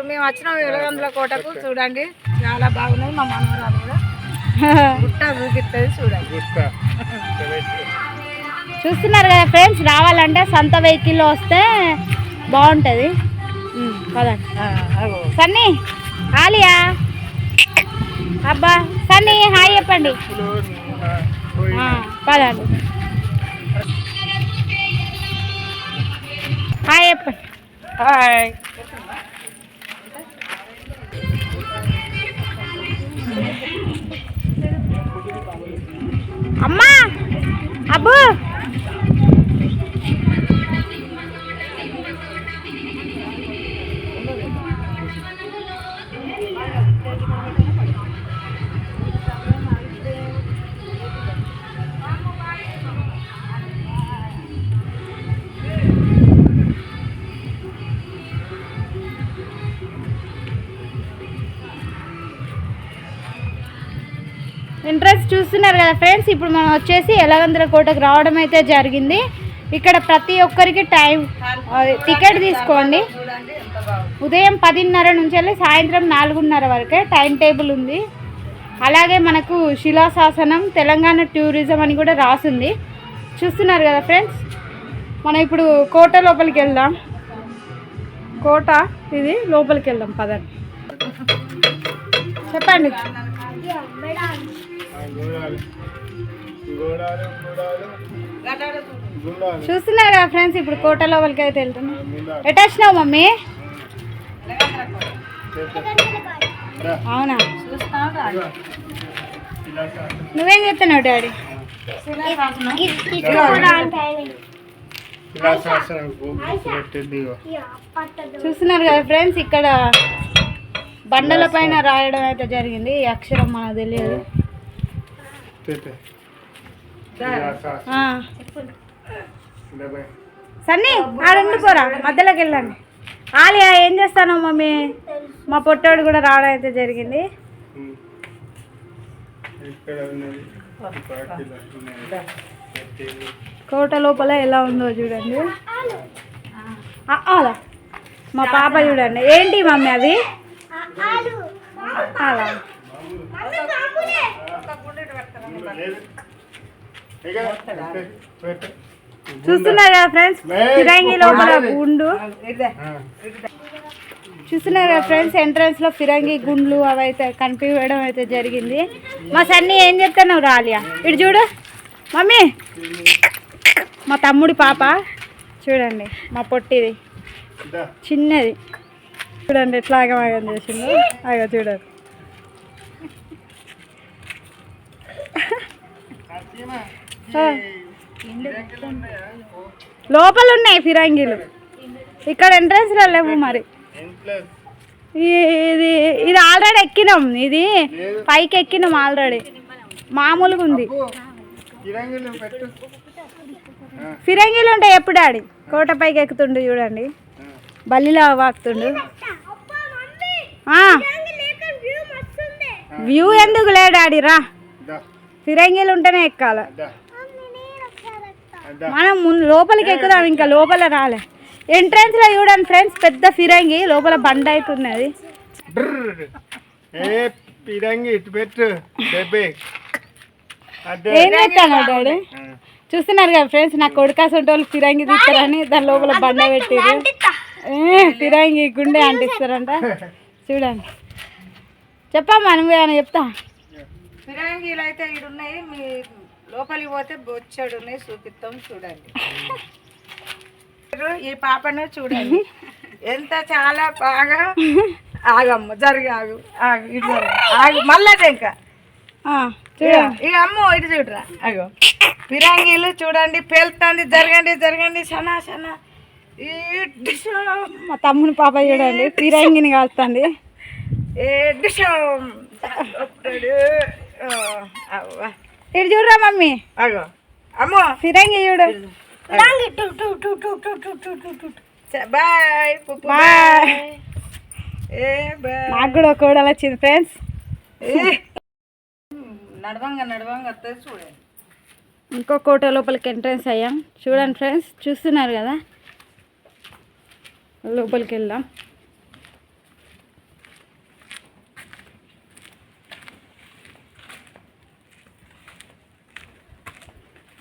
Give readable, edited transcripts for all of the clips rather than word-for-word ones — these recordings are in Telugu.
మేము వచ్చిన వెలగందుల కోటకు చూడండి, చాలా బాగున్నది. మా మనవరాలు కూడా గుట్ట చూపిస్తుంది చూడండి. చూస్తున్నారు కదా ఫ్రెండ్స్, రావాలంటే సొంత వెహికల్లో వస్తే బాగుంటుంది. పదండి సన్నీ. ఆలియా అబ్బా సన్నీ హాయ్ చెప్పండి. పదండి హాయ్ చెప్పండి. హాయ్. అమ్మా అబ్బు ఎంట్రన్స్ చూస్తున్నారు కదా ఫ్రెండ్స్. ఇప్పుడు మనం వచ్చేసి ఎలగందుల కోటకు రావడం అయితే జరిగింది. ఇక్కడ ప్రతి ఒక్కరికి టికెట్ తీసుకోండి. ఉదయం 10:30 నుంచి వెళ్ళి సాయంత్రం 4:30 వరకే టైం టేబుల్ ఉంది. అలాగే మనకు శిలాశాసనం తెలంగాణ టూరిజం అని కూడా రాసింది. చూస్తున్నారు కదా ఫ్రెండ్స్. మనం ఇప్పుడు కోట లోపలికి వెళ్దాం. కోట ఇది, లోపలికి వెళ్దాం పదండి. చెప్పండి. చూస్తున్నారు కదా ఫ్రెండ్స్, ఇప్పుడు కోట లోపలికి అయితే వెళ్తున్నాం. ఎటు వచ్చినావు మమ్మీ? అవునా, నువ్వేం చెప్తున్నావు డాడీ? చూస్తున్నారు కదా ఫ్రెండ్స్, ఇక్కడ బండల పైన రాయడం అయితే జరిగింది. ఈ అక్షరం మనకు తెలియదు. సన్నీ ఆడుండిపోరా, మధ్యలోకి వెళ్ళండి. ఆలియా ఏం చేస్తాను మమ్మీ? మా పొట్టోడు కూడా రావడం అయితే జరిగింది. కోట లోపల ఎలా ఉందో చూడండి. అలా మా పాప చూడండి. ఏంటి మమ్మీ అవి? అలా చూస్తున్నారు కదా ఫ్రెండ్స్, ఫిరంగి లోపల గుండు. చూస్తున్నారు కదా ఫ్రెండ్స్, ఎంట్రన్స్ లో ఫిరంగి గుండ్లు అవి అయితే కనిపించడం అయితే జరిగింది. మా సన్నీ ఏం చెప్తున్నావు రాలియా? ఇటు చూడు మమ్మీ, మా తమ్ముడి పాప చూడండి. మా పొట్టిది చిన్నది చూడండి ఎట్లా ఆగమాగం చేసిందో. అగో చూడండి. లోపల ఉన్నాయి ఫిరంగిలు, ఇక్కడ ఎంట్రన్స్ లో లేవు. మరి ఇది ఇది ఆల్రెడీ ఎక్కినాం. ఇది పైకి ఎక్కినాం ఆల్రెడీ, మామూలుగా ఉంది. ఫిరంగిలు ఉంటాయి ఎప్పుడు డాడీ? కోట పైకి ఎక్కుతుండు చూడండి, బల్లిలా వాకుతుండు. వ్యూ ఎందుకు లే డాడీ, రా. ఫిరంగిలు ఉంటేనే ఎక్కాలి. మనం లోపలికి ఎక్కుదాం, ఇంకా లోపల రాలే. ఎంట్రన్స్ లో చూడండి ఫ్రెండ్స్, పెద్ద ఫిరంగి లోపల బండ అవుతున్నది. ఏం చెప్తాను డాడీ? చూస్తున్నారు కదా ఫ్రెండ్స్, నా కొడుకాసంటే వాళ్ళు ఫిరంగి తీస్తారని దాని లోపల బండ పెట్టారు. ఫిరంగి గుండె అంటిస్తారంట. చూడండి, చెప్పమ్మా నువ్వే అని చెప్తా. ఫిరంగీలు అయితే ఇక్కడ ఉన్నాయి, మీ లోపలికి పోతే బొచ్చాడు ఉన్నాయి, చూపిస్తాం చూడండి. ఈ పాపను చూడండి ఎంత చాలా బాగా. ఆగమ్మ జరిగి ఆగు ఆగు, ఇటు ఆగు మళ్ళా ఇంకా ఇక అమ్మో ఇటు చూడరా. అగో ఫిరంగీలు చూడండి, పేలుతుంది. జరగండి జరగండి, సనా సనా. మా తమ్ముని పాప చూడండి ఫిరంగిని కాస్తుంది. ఇటు చూడరా మమ్మీ. అగో అమ్మో ఫిరంగి చూడు. Bye bye. నాకు కూడా కోడలు వచ్చింది ఫ్రెండ్స్. నడవంగా నడవంగా వస్తుంది చూడండి. ఇంకో కోట లోపలికి ఎంట్రన్స్ అయ్యాం. చూడండి ఫ్రెండ్స్, చూస్తున్నారు కదా. లోపలికి వెళ్దాం.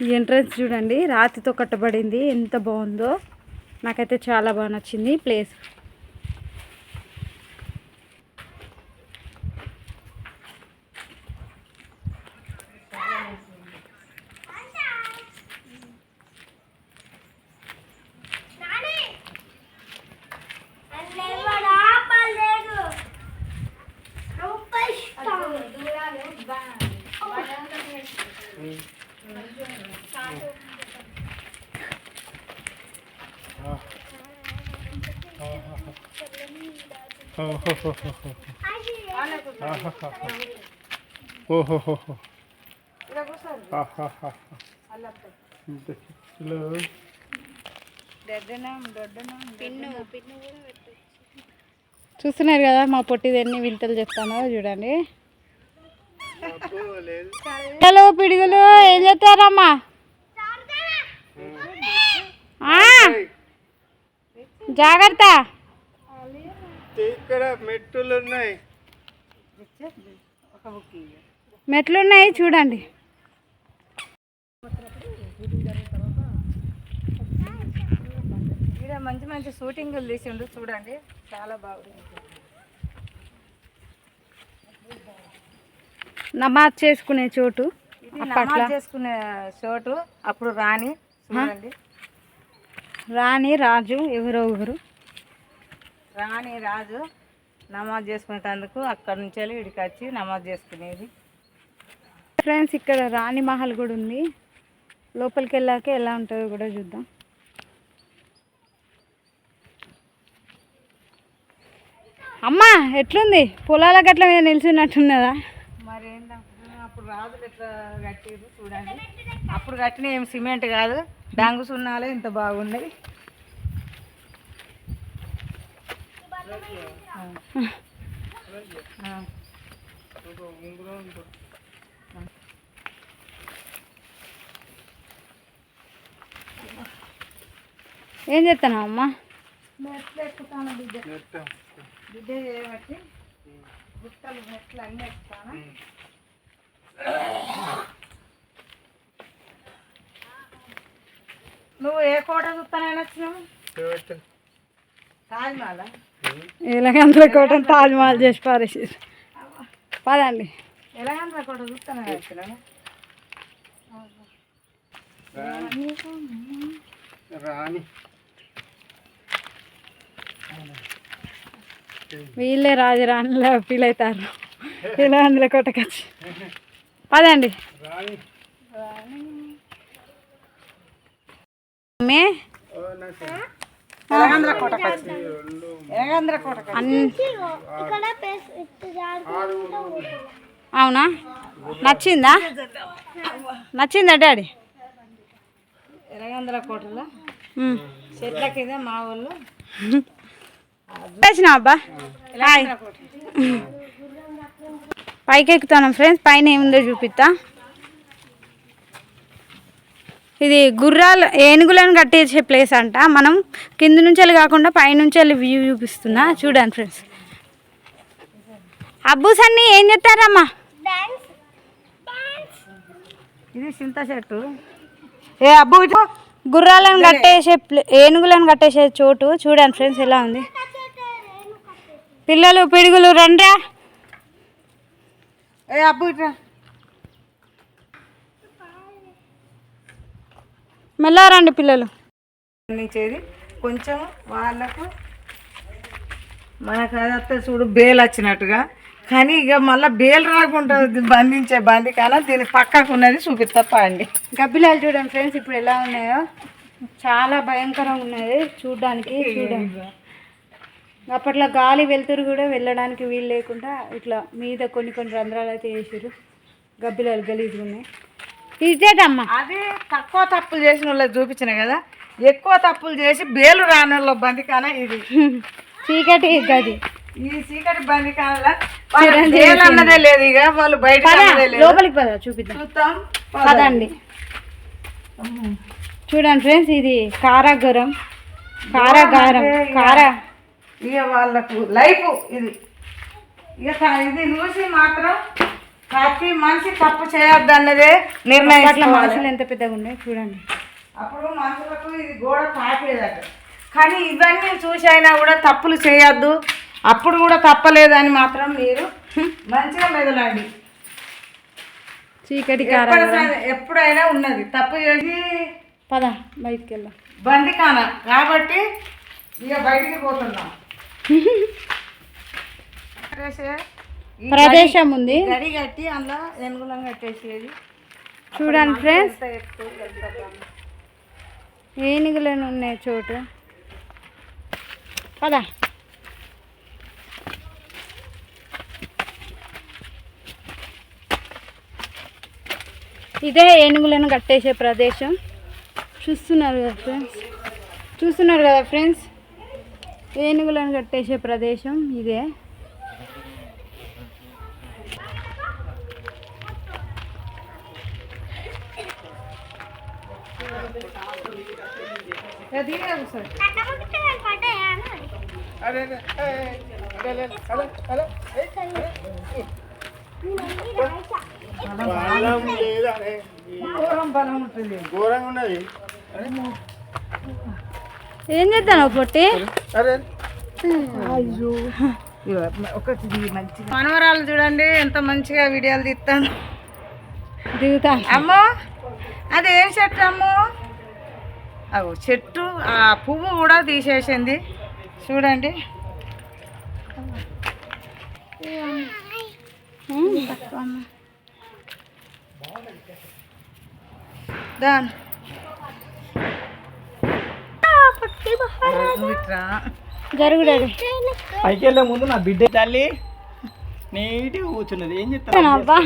ఈ ఎంట్రన్స్ చూడండి, రాతితో కట్టబడింది. ఎంత బాగుందో, నాకైతే చాలా బాగా నచ్చింది ప్లేస్. చూస్తున్నారు కదా మా పొట్టిది ఎన్ని వింతలు చెప్తానో చూడండి. పిల్లలు పిడుగులు ఏం చేస్తారమ్మా? జాగ్రత్త, ఇక్కడ మెట్టులు ఉన్నాయి, మెట్లున్నాయి చూడండి. ఇక్కడ మంచి మంచి షూటింగ్లు తీసిండు చూడండి, చాలా బాగుంది. నమాజ్ చేసుకునే చోటు, నమాజ్ చేసుకునే చోటు. అప్పుడు రాణి చూడండి, రాణి రాజు ఎవరో ఒకరు, రాణి రాజు నమాజ్ చేసుకునేటందుకు అక్కడి నుంచి వెళ్ళి ఇక్కడికి వచ్చి నమాజ్ చేసుకునేది. ఫ్రెండ్స్ ఇక్కడ రాణి మహల్ కూడా ఉంది. లోపలికి వెళ్ళాక ఎలా ఉంటుందో కూడా చూద్దాం. అమ్మా ఎట్లుంది? పొలాల గట్ల మీద నిల్చున్నట్టున్నదా? మరి ఏంటంటే అప్పుడు రాజులు ఎట్లా కట్టిరు చూడండి. అప్పుడు కట్టిన ఏం సిమెంట్ కాదు, డంగు సున్నాలే ఇంత బాగున్నాయి. ఏం చేస్తానా అమ్మా? మెట్లు ఎక్కుతాను బిడ్డ, బిడ్డ చేయబట్టి గుట్టలు మెట్లు అన్నీ ఎక్కుతాను. నువ్వు ఏ కోట చూస్తానని వచ్చినావు? తాజ్మహల్. ఎలాగంటే కోటను తాజ్మహల్ చేసి పారేసారు. పదండి. ఎలాగంటే కోట చూస్తానని వచ్చినాను. రాణి వీళ్ళే రాజరాణిలా ఫీల్ అవుతారు ఇలా అందులో కొట్టకొచ్చి. పదండి. అవునా? నచ్చిందా? నచ్చిందా డాడీ? ఎలగంద్ర కోటలో చెట్ల కింద మా ఊళ్ళు వచ్చినా అబ్బా. హాయ్, పైకి ఎక్కుతాను ఫ్రెండ్స్. పైన ఏముందో చూపిస్తా. ఇది గుర్రాలు ఏనుగులను కట్టేసే ప్లేస్ అంట. మనం కింద నుంచి వెళ్ళి కాకుండా పైనుంచి వెళ్ళి వ్యూ చూపిస్తున్నా చూడండి ఫ్రెండ్స్. అబ్బూస్ అన్నీ ఏం చెప్తారమ్మా? ఇది చింత చెట్టు. ఏ అబ్బు గుర్రాలను కట్టేసే ఏనుగులను కట్టేసే చోటు చూడండి ఫ్రెండ్స్ ఎలా ఉంది. పిల్లలు పిడుగులు రండ్రా. ఏ అబ్బు ఇట్రా. మెల్లారండి పిల్లలు. అందించేది కొంచెం వాళ్ళకు మనకు అదంతా చూడు బేలు వచ్చినట్టుగా, కానీ ఇక మళ్ళీ బేలు రాకుండా బంధించే బండి కానీ దీని పక్కకు ఉన్నది చూపిస్తా అండి. గబ్బిలాలు చూడండి ఫ్రెండ్స్ ఇప్పుడు ఎలా ఉన్నాయో, చాలా భయంకరంగా ఉన్నది చూడడానికి. చూడండి అప్పట్లో గాలి వెళ్తురు కూడా వెళ్ళడానికి వీలు లేకుండా ఇట్లా మీద కొన్ని కొన్ని రంధ్రాలు అయితే వేసారు. గబ్బిలాలు గలీజ్గా ఉన్నాయి. ఇదేటమ్మా? అది తక్కువ తప్పులు చేసిన వాళ్ళకి చూపించిన కదా, ఎక్కువ తప్పులు చేసి బేలు రాని వాళ్ళ బండి కానా ఇది. చీకటి గది. ఈ చీకటి బండి కానలా అన్నదే లేదు, ఇక వాళ్ళు బయట లోపలికి పద చూపిద్దాం. చూద్దాం పదండి. చూడండి ఫ్రెండ్స్ ఇది కారాగారం. ఇక వాళ్ళకు లైఫ్ ఇది. ఇక ఇది చూసి మాత్రం ప్రతి మనిషి తప్పు చేయొద్దు అన్నదే అట్లా నిర్ణయం. మనుషులు ఎంత పెద్దగా ఉన్నాయి చూడండి. అప్పుడు మనుషులకు ఇది గోడ తాకేదట. కానీ ఇవన్నీ చూసి అయినా కూడా తప్పులు చేయొద్దు, అప్పుడు కూడా తప్పలేదని మాత్రం మీరు మంచిగా మెదలండి. చీకటి ఎప్పుడైనా ఉన్నది తప్పు చేసి పద బయటికి వెళ్దాం. బండి కాన కాబట్టి ఇక బయటికి పోతున్నాం. ప్రదేశం ఉంది, గడి కట్టి అందులో ఎనుగులం కట్టేసేది. చూడండి ఫ్రెండ్స్, ఏనుగులను ఉన్నాయి చోటు. పద. ఇదే ఏనుగులను కట్టేసే ప్రదేశం. చూస్తున్నారు కదా ఫ్రెండ్స్, ఏనుగులను కట్టేసే ప్రదేశం ఇదే. ఘోరంగా ఉన్నది. ఏం చేద్దాను పొట్టి? ఒకటి మంచి మనవరాలు చూడండి ఎంత మంచిగా వీడియోలు తీస్తాను. దిగుతా. అమ్మో అది ఏం చెట్టు అమ్మో? అవు చెట్టు ఆ పువ్వు కూడా తీసేసింది చూడండి. దాని జరుగుడాడు పైకి వెళ్ళే ముందు నా బిడ్డ తల్లి నీట్గా కూర్చున్నది. ఏం చెప్తాను అబ్బా,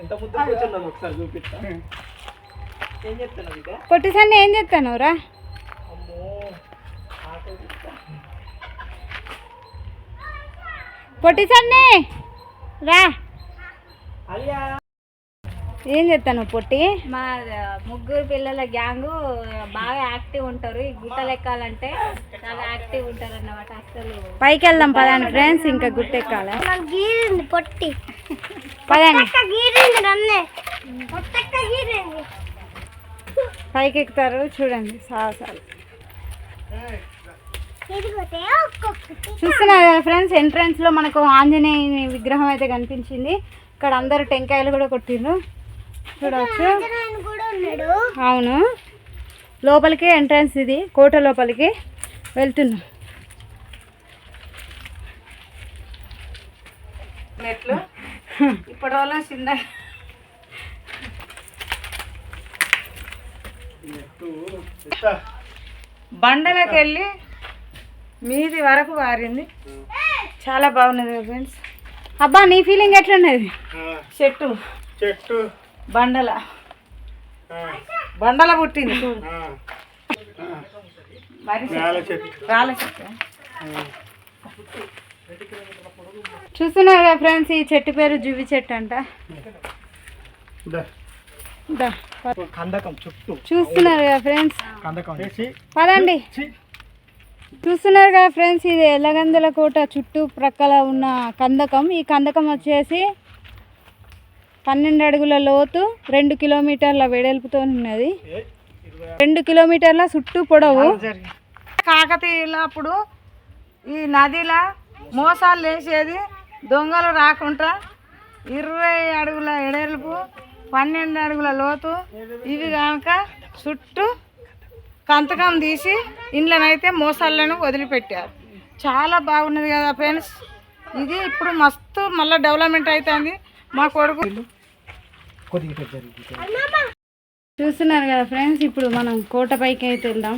ఎంత ముద్దు కూర్చున్నది ఒకసారి చూపిస్తా. ఏం చెప్తాను బిడ్డ? పొట్టి సన్ని ఏం చెప్తాను రా? పొట్టి సన్ని రా. ఏం చెప్తాను పొట్టి? మా ముగ్గురు పిల్లల గ్యాంగు బాగా యాక్టివ్ ఉంటారు. ఈ గుట్టలు ఎక్కాలంటే చాలా యాక్టివ్ ఉంటారు అన్నమాట. అసలు పైకి వెళ్దాం పదండి ఫ్రెండ్స్, ఇంకా గుట్ట ఎక్కాలి. గీరింది పొట్టి, పదండి గీరింది. పైకి ఎక్కుతారు చూడండి సాహసాలు. చూస్తున్నారు కదా ఫ్రెండ్స్, ఎంట్రన్స్ లో మనకు ఆంజనేయుని విగ్రహం అయితే కనిపించింది. ఇక్కడ అందరు టెంకాయలు కూడా కొట్టిండ్రు చూడవచ్చు. అవును, లోపలికి ఎంట్రన్స్ ఇది, కోట లోపలికి వెళ్తున్నాం. మెట్లు ఇప్పటి వల్ల చిన్న బండలకు వెళ్ళి మీది వరకు వారింది. చాలా బాగున్నది ఫ్రెండ్స్. అబ్బా నీ ఫీలింగ్ ఎట్లున్నది? చెట్టు చెట్టు బండల పుట్టింది చూడు. మరి రాళ్ళ చెట్టు. చూస్తున్నారు కదా ఫ్రెండ్స్, ఈ చెట్టు పేరు జువ్వి చెట్టు అంట. కందకం చుట్టూ చూస్తున్నారు కదా ఫ్రెండ్స్, కందకం పదండి. చూస్తున్నారు కదా ఫ్రెండ్స్, ఇది ఎల్లగందుల కోట చుట్టూ ప్రక్కల ఉన్న కందకం. ఈ కందకం వచ్చేసి 12 అడుగుల లోతు, 2 కిలోమీటర్ల వెడల్పుతో ఉన్నది, 2 కిలోమీటర్ల చుట్టూ పొడవు. కాకతీయుల అప్పుడు ఈ నదిలో మోసాలు వేసేది, దొంగలు రాకుండా 20 అడుగుల ఎడల్పు, 12 అడుగుల లోతు. ఇవి కనుక చుట్టూ కంతకం తీసి ఇండ్లనైతే మోసాలను వదిలిపెట్టారు. చాలా బాగున్నది కదా ఫ్రెండ్స్. ఇది ఇప్పుడు మస్తు మళ్ళీ డెవలప్మెంట్ అవుతుంది. మా కొడుకు చూస్తున్నారు కదా ఫ్రెండ్స్, ఇప్పుడు మనం కోట పైకి అయితే వెళ్దాం.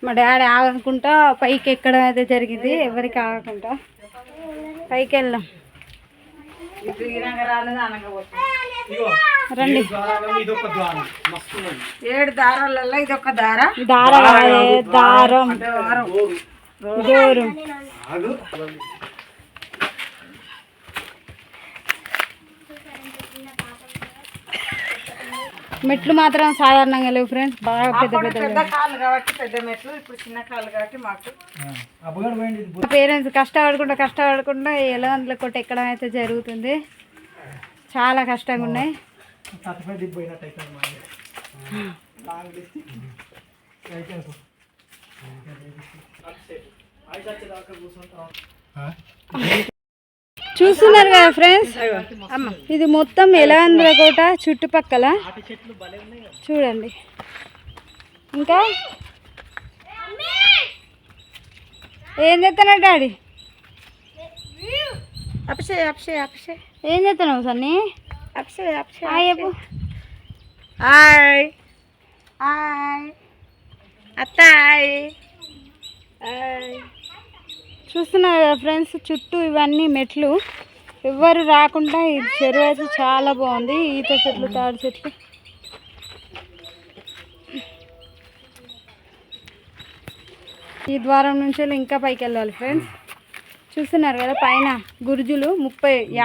మా డాడీ ఆగకుండా పైకి ఎక్కడం అయితే జరిగింది, ఎవరికి ఆగకుండా పైకి వెళ్దాం. రండి. 7 దారాలలో ఇదొక దార. దారం డోరు. మెట్లు మాత్రం సాధారణంగా లేవు ఫ్రెండ్స్, బాగా పెద్ద అప్పుడు పెద్ద పెద్ద కాళ్ళు కాబట్టి పెద్ద మెట్లు, ఇప్పుడు చిన్న కాళ్ళు కాబట్టి మాకు అబ్బగాడు పోయింది ఇది. పేరెంట్స్ కష్టపడకుండా ఎలా అందులో కొట్టి ఎక్కడం అయితే జరుగుతుంది. చాలా కష్టంగా ఉన్నాయి. 35 దిబ్బ పోయినట్టు అవుతుంది మా లాంగ్ డిస్టెన్స్ అయితే చూస్తున్నారు కదా ఫ్రెండ్స్, ఇది మొత్తం ఎలగందుల కోట చుట్టుపక్కల చూడండి. ఇంకా ఏం చేస్తున్నావు డాడీ? అక్షయ్ అక్షయ్ అక్షయ్ ఏం చేస్తున్నావు సన్నీ? అక్షయ్ అక్షయ్ హాయ్ చెప్పు. హాయ్ హాయ్ అత్తాయ్ హాయ్. చూస్తున్నారు కదా ఫ్రెండ్స్, చుట్టూ ఇవన్నీ మెట్లు, ఎవ్వరు రాకుండా ఈ చెరువు అయితే చాలా బాగుంది. ఈత చెట్లు, తాడి చెట్లు. ఈ ద్వారం నుంచి ఇంకా పైకి వెళ్ళాలి ఫ్రెండ్స్. చూస్తున్నారు కదా పైన గుర్జులు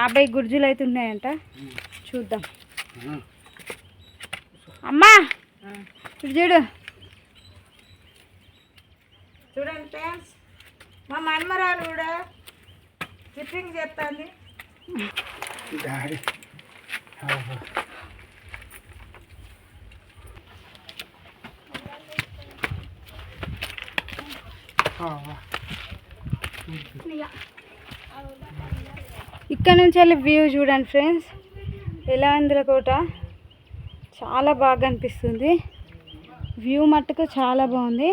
50 గుర్జులు అయితే ఉన్నాయంట. చూద్దాం. అమ్మా ఇటు చూడు. చూడండి ఫ్రెండ్స్, మా మన్మరాలు కూడా స్టిప్పింగ్ చేస్తుంది. డాడీ ఇక్కడ నుంచి వెళ్ళి వ్యూ చూడండి ఫ్రెండ్స్. ఎలగందుల కోట చాలా బాగా అనిపిస్తుంది. వ్యూ మట్టుకు చాలా బాగుంది.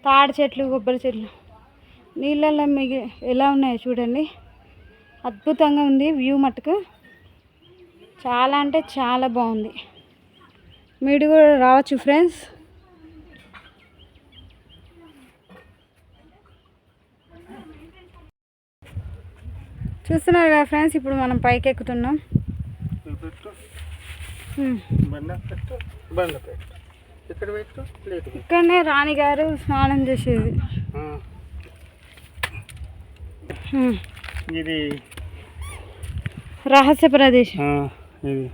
తాడి చెట్లు, కొబ్బరి చెట్లు నీళ్ళల్లో ఎలా ఉన్నాయో చూడండి. అద్భుతంగా ఉంది వ్యూ మట్టుకు. చాలా అంటే చాలా బాగుంది. మీరు కూడా రావచ్చు ఫ్రెండ్స్. చూస్తున్నారు కదా ఫ్రెండ్స్, ఇప్పుడు మనం పైకి ఎక్కుతున్నాం. ఇక్కడనే రాణిగారు స్నానం చేసేది. ఇది రహస్య ప్రదేశం. ఇది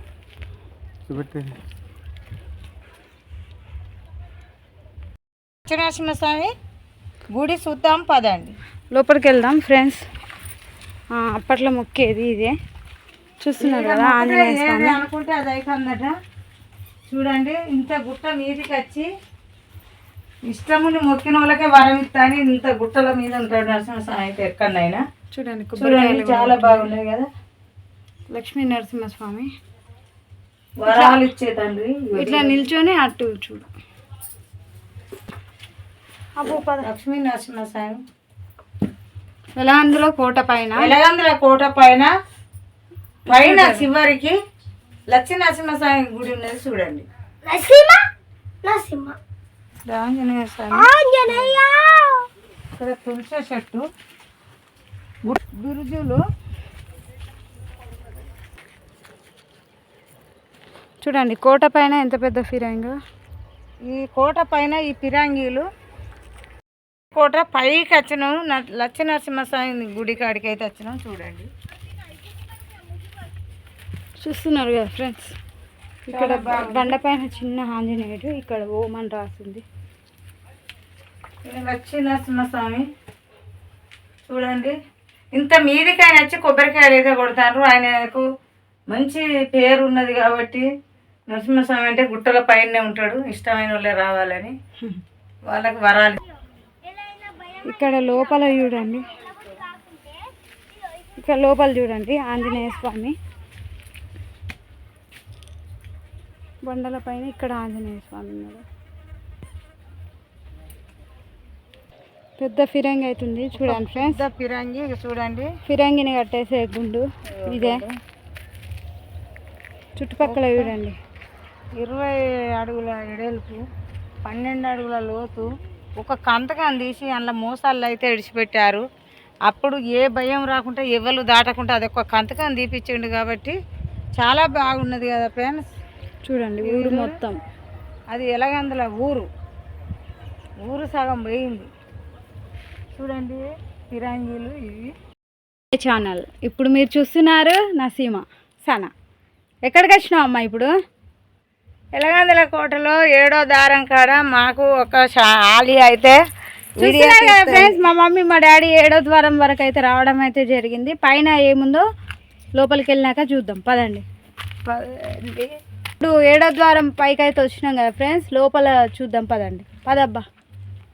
నరసింహస్వామి గుడి చూద్దాం పదండి. లోపలికి వెళ్దాం ఫ్రెండ్స్. అప్పట్లో మొక్కేది ఇదే. చూస్తున్నారు కదా ఆంజనేయ స్వామి. అనుకుంటే అది అయిపోయిందట. చూడండి, ఇంత గుట్ట మీదకి వచ్చి ఇష్టముని మొక్కిన వాళ్ళకే వరం ఇస్తాని ఇంత గుట్టల మీద ఉంటాడు నరసింహస్వామి అయితే ఎక్కడైనా. చూడండి చూడండి చాలా బాగున్నాయి కదా. లక్ష్మీ నరసింహస్వామి వరాలు ఇచ్చే తండ్రి. ఇట్లా నిల్చొని అటు చూడు. లక్ష్మీ నరసింహస్వామి ఎలగందుల కోట పైన, ఎలగందుల కోట పైన పైన చివరికి లక్ష్మీ నరసింహస్వామి గుడి ఉన్నది చూడండి. ఆంజనేయ స్వామి. ఇక్కడ తులసి చెట్టు, గురుజులు. చూడండి కోట పైన ఎంత పెద్ద ఫిరంగి. ఈ కోట పైన ఈ పిరంగీలు. కోట పైకి వచ్చినాం, లక్ష్మీ నరసింహస్వామి గుడి కాడికి అయితే వచ్చినాం. చూడండి, చూస్తున్నారు కదా ఫ్రెండ్స్. ఇక్కడ బండ పైన చిన్న ఆంజనేయుడు, ఇక్కడ ఓం అని రాసింది. లక్ష్మీ నరసింహస్వామి చూడండి. ఇంత మీదికి ఆయన వచ్చి కొబ్బరికాయలు అయితే కొడతారు. ఆయనకు మంచి పేరు ఉన్నది కాబట్టి నరసింహస్వామి అంటే గుట్టల పైనే ఉంటాడు. ఇష్టమైన వాళ్ళే రావాలని వాళ్ళకి వరాలి. ఇక్కడ లోపల చూడండి, ఇక్కడ లోపల చూడండి ఆంజనేయ స్వామి బండల పైన. ఇక్కడ ఆంజనేయ స్వామి ఉన్నాడు. పెద్ద ఫిరంగి అవుతుంది చూడండి ఫ్రెండ్స్. పెద్ద ఫిరంగి చూడండి. ఫిరంగిని కట్టేసే గుండు ఇదే. చుట్టుపక్కల చూడండి. 20 అడుగుల ఎడల్పు, 12 అడుగుల లోతు. ఒక కంతకం తీసి అందులో మోసాలు అయితే విడిచిపెట్టారు. అప్పుడు ఏ భయం రాకుండా ఎవరు దాటకుండా అది ఒక కంతకం తీపిచ్చిండు కాబట్టి చాలా బాగున్నది కదా ఫ్రెండ్స్. చూడండి ఊరు మొత్తం. అది ఎలగందుల ఊరు సగం పోయింది. చూడండి ఫిరంగీలు ఇవి. ఛానల్ ఇప్పుడు మీరు చూస్తున్నారు నసీమ సనా. ఎక్కడికి వచ్చినావు అమ్మా? ఇప్పుడు ఎలగందుల కోటలో 7వ దారం కాడ మాకు ఒక ఆలి అయితే చూస్తున్నారు కదా ఫ్రెండ్స్, మా మమ్మీ మా డాడీ 7వ ద్వారం వరకు అయితే రావడం అయితే జరిగింది. పైన ఏముందో లోపలికి వెళ్ళినాక చూద్దాం పదండి. ఇప్పుడు 7వ ద్వారం పైకి అయితే వచ్చినాం కదా ఫ్రెండ్స్, లోపల చూద్దాం పదండి. పదబ్బా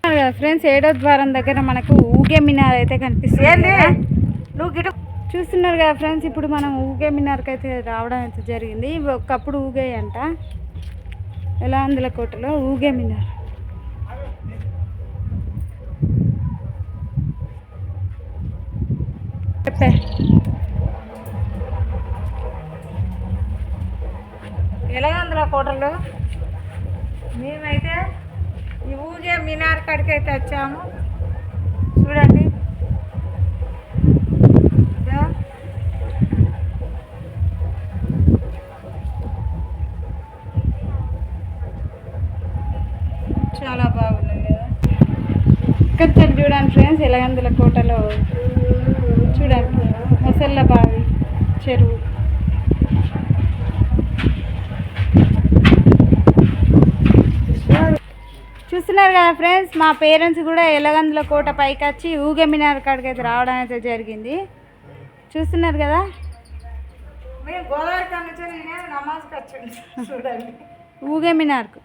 కదా ఫ్రెండ్స్, 7వ ద్వారం దగ్గర మనకు ఊగే మినార్ అయితే కనిపిస్తుంది. నువ్వు గిట చూస్తున్నారు కదా ఫ్రెండ్స్, ఇప్పుడు మనం ఊగే మినార్కి అయితే రావడం అయితే జరిగింది. ఇవి ఒకప్పుడు ఊగే అంట ఎలగందుల కోటలో ఊగే మినార్. ఎలగందుల కోటలో మేమైతే ఈ ఊగే మినార్ కాడికి అయితే వచ్చాము. చూడండి ఇదో. చాలా బాగున్నాయి కదా. ఇక్కడ చూడండి ఫ్రెండ్స్, ఎలగందుల కోటలో చూడండి మొసళ్ళ బావి చెరువు. చూస్తున్నారు కదా ఫ్రెండ్స్, మా పేరెంట్స్ కూడా ఎలగందుల కోట పైకి వచ్చి ఊగే మినార్ కాడికి అయితే రావడం అయితే జరిగింది. చూస్తున్నారు కదా, మేము గోదావరి నుంచి నమాజ్కి వచ్చాము. చూడండి ఊగే మినార్కు.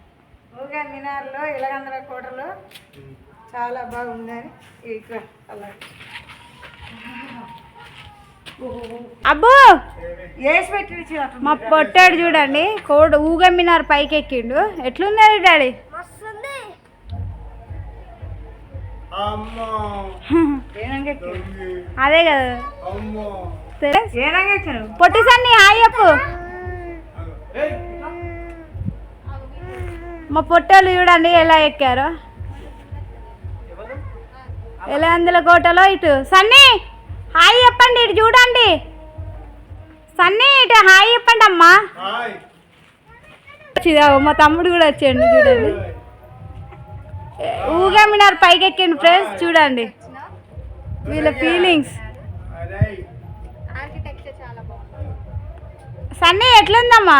ఊగే మినార్లో ఎలగందుల కోటలో చాలా బాగుందని ఇక్కడ అలా అబ్బో వేసి పెట్టి మా పొట్టాడు చూడండి కోట ఊగే మినార్ పైకి ఎక్కిండు. ఎట్లున్నారు డాడీ? అదే కదా పొట్టి సన్ని హాయ్ చెప్పు. మా పొట్టోళ్ళు చూడండి ఎలా ఎక్కారో ఎలగందుల కోటలో. ఇటు సన్నీ హాయ్ చెప్పండి, ఇటు చూడండి సన్నీ, ఇటు హాయ్ చెప్పండి అమ్మా. మా తమ్ముడు కూడా వచ్చాడు చూడండి, ఊగే మినార్ పైకి ఎక్కిండు ఫ్రెండ్స్. చూడండి వీళ్ళ ఫీలింగ్స్. సన్నీ ఎట్లుందమ్మా?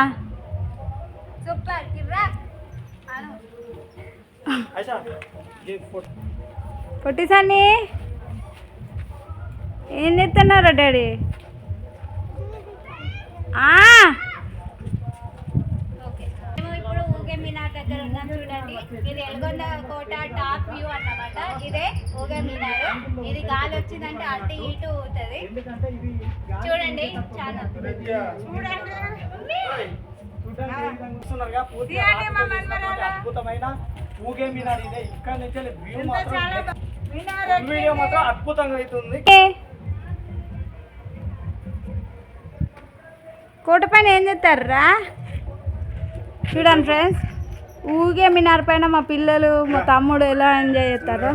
పొట్టి సన్నీ ఏం చేస్తున్నారు డాడీ? ఇప్పుడు ఊగే మినార్ దగ్గర ఉన్నాం చూడండి. ఇది ఎల్గొండ కోట టాప్ వ్యూ అన్నమాట. ఇదే ఊగే మినార్. ఇది గాలి వచ్చిందంటే అటు ఇటు అవుతుంది. చూడండి చాలా అద్భుతమైన ఊగే మినార్ ఇదే. ఇక్కడ నుంచి వ్యూ మాత్రం అద్భుతంగా అవుతుంది. కోట పైన ఏం చేస్తారా చూడండి ఫ్రెండ్స్, ఊగే మినార్ పైన మా పిల్లలు మా తమ్ముడు ఎలా ఎంజాయ్ చేస్తారు.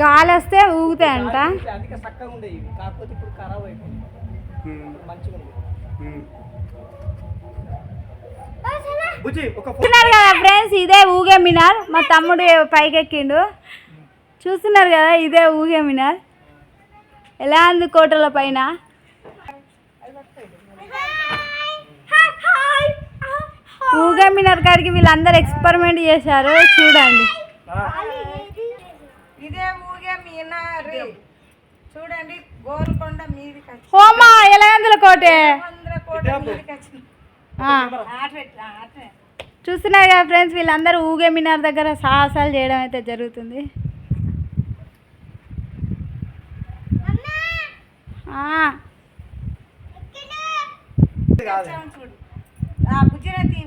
గాలి వస్తే ఊగుతాయంట. చూస్తున్నారు కదా ఫ్రెండ్స్, ఇదే ఊగే మినార్. మా తమ్ముడు పైకి ఎక్కిండు. చూస్తున్నారు కదా, ఇదే ఊగే మినార్ ఎలగందుల కోటల పైన. ఊగే మినార్ కాడికి వీళ్ళందరూ ఎక్స్పెరిమెంట్ చేశారు చూడండి. ఇదే ఊగే మినార్ చూడండి, గోల్కొండ మీదికి హోమా ఎలగందుల కోటే. చూస్తున్నారు కదా ఫ్రెండ్స్, వీళ్ళందరూ ఊగే మినార్ దగ్గర సాహసాలు చేయడం అయితే జరుగుతుంది. గుజరాతీ